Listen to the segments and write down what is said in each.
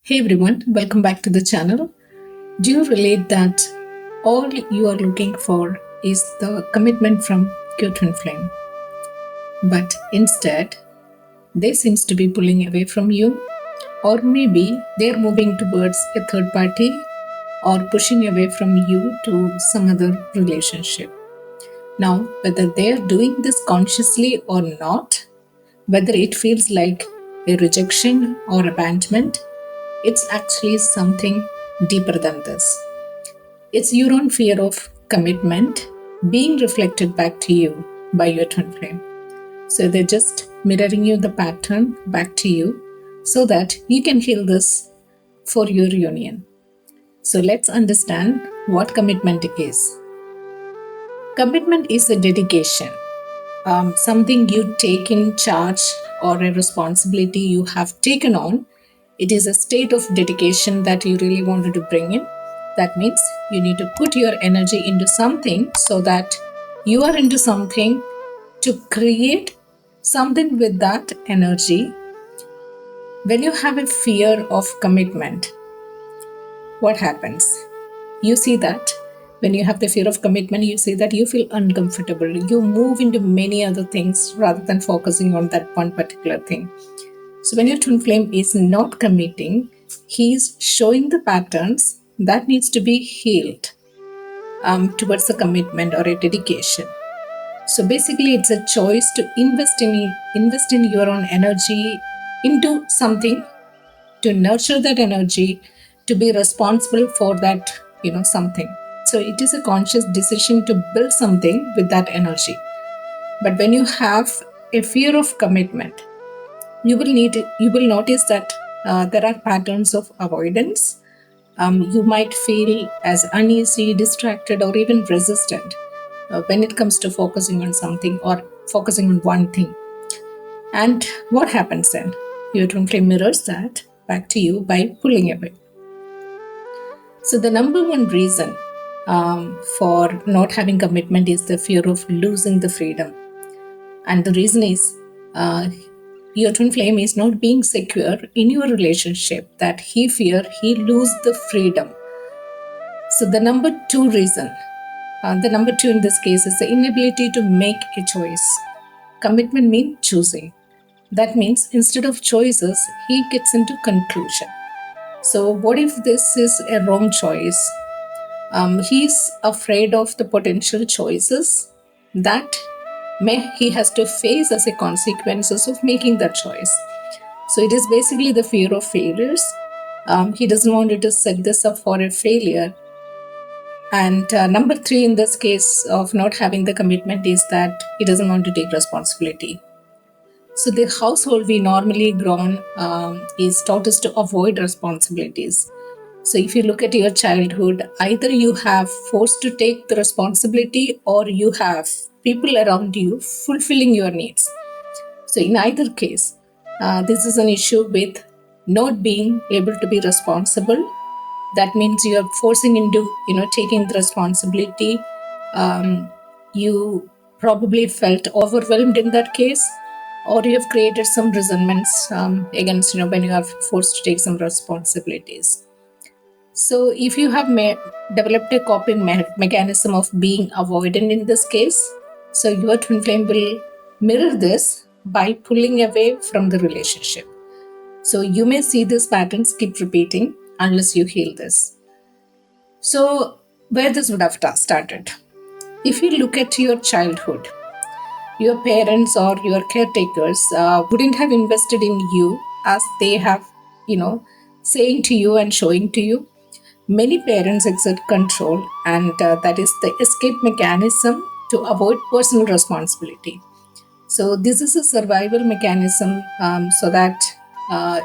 Hey everyone, welcome back to the channel. Do you relate that all you are looking for is the commitment from your twin flame, but instead they seems to be pulling away from you, or maybe they're moving towards a third party or pushing away from you to some other relationship. Now, whether they're doing this consciously or not, whether it feels like a rejection or abandonment, it's actually something deeper than this. It's your own fear of commitment being reflected back to you by your twin flame. So they're just mirroring you the pattern back to you so that you can heal this for your union. So let's understand what commitment is. Commitment is a dedication, something you take in charge or a responsibility you have taken on. It is a state of dedication that you really wanted to bring in. That means you need to put your energy into something so that you are into something to create something with that energy. When you have a fear of commitment, what happens? You see that when you have the fear of commitment, you see that you feel uncomfortable. You move into many other things rather than focusing on that one particular thing. So when your twin flame is not committing, he's showing the patterns that needs to be healed towards a commitment or a dedication. So basically, it's a choice to invest in your own energy into something, to nurture that energy, to be responsible for that, something. So it is a conscious decision to build something with that energy. But when you have a fear of commitment, you will notice that there are patterns of avoidance. You might feel as uneasy, distracted, or even resistant when it comes to focusing on something or focusing on one thing. And what happens then? Your twin flame mirrors that back to you by pulling away. So the number one reason for not having commitment is the fear of losing the freedom. And the reason is your twin flame is not being secure in your relationship, that he fear he lose the freedom. So the number two in this case is the inability to make a choice. Commitment means choosing. That means instead of choices, he gets into conclusion. So what if this is a wrong choice? He's afraid of the potential choices that he has to face as a consequences of making that choice. So it is basically the fear of failures. He doesn't want to set this up for a failure. And number three in this case of not having the commitment is that he doesn't want to take responsibility. So the household we normally grown is taught us to avoid responsibilities. So if you look at your childhood, either you have forced to take the responsibility or you have people around you fulfilling your needs. So in either case, this is an issue with not being able to be responsible. That means you are forcing into, taking the responsibility. You probably felt overwhelmed in that case, or you have created some resentments against, when you are forced to take some responsibilities. So if you have developed a coping mechanism of being avoidant in this case, so your twin flame will mirror this by pulling away from the relationship. So you may see this patterns keep repeating unless you heal this. So where this would have started? If you look at your childhood, your parents or your caretakers wouldn't have invested in you as they have, saying to you and showing to you. Many parents exert control, and that is the escape mechanism to avoid personal responsibility. So this is a survival mechanism so that uh,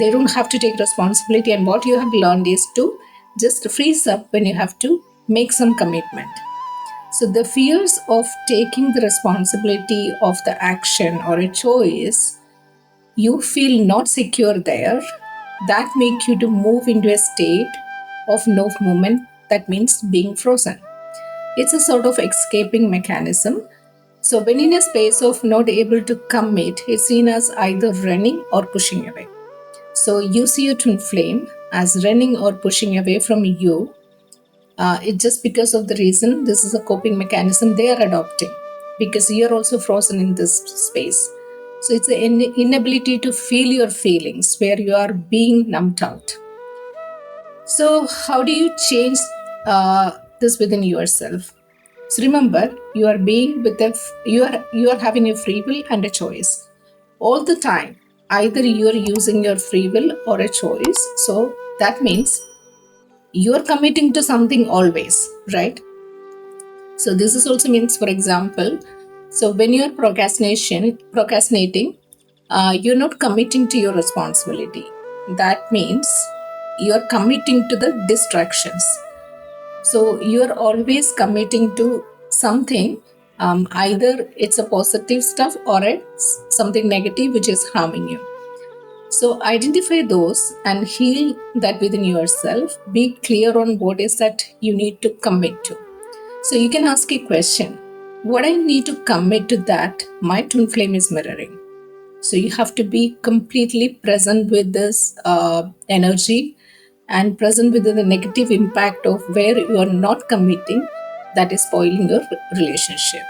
they don't have to take responsibility. And what you have learned is to just freeze up when you have to make some commitment. So the fears of taking the responsibility of the action or a choice, you feel not secure there, that make you to move into a state of no movement. That means being frozen. It's a sort of escaping mechanism. So when in a space of not able to commit, it's seen as either running or pushing away. So you see your twin flame as running or pushing away from you. It's just because of the reason this is a coping mechanism they are adopting, because you're also frozen in this space. So it's the inability to feel your feelings where you are being numbed out. So how do you change this within yourself? So remember, you are being with you are having a free will and a choice all the time. Either you are using your free will or a choice. So that means you are committing to something always, right? So this is also means, for example, so when you are procrastinating, you're not committing to your responsibility. That means you are committing to the distractions. So you're always committing to something. Either it's a positive stuff or it's something negative which is harming you. So identify those and heal that within yourself. Be clear on what is that you need to commit to. So you can ask a question: what I need to commit to that my twin flame is mirroring. So you have to be completely present with this energy and present with the negative impact of where you are not committing, that is spoiling your relationship.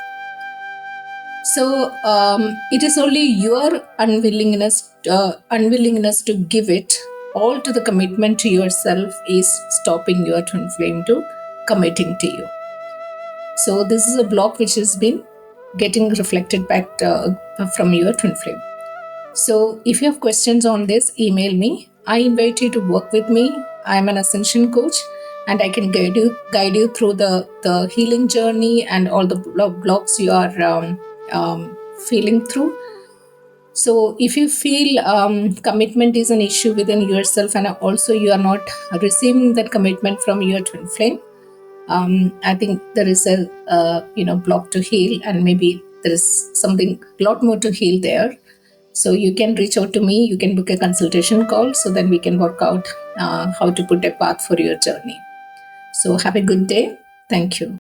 So it is only your unwillingness to give it all to the commitment to yourself is stopping your twin flame to committing to you. So this is a block which has been getting reflected back from your twin flame. So if you have questions on this, email me. I invite you to work with me. I am an Ascension Coach, and I can guide you through the healing journey and all the blocks you are feeling through. So if you feel commitment is an issue within yourself, and also you are not receiving that commitment from your twin flame, I think there is a block to heal, and maybe there is something a lot more to heal there. So you can reach out to me. You can book a consultation call, so then we can work out how to put a path for your journey. So have a good day. Thank you.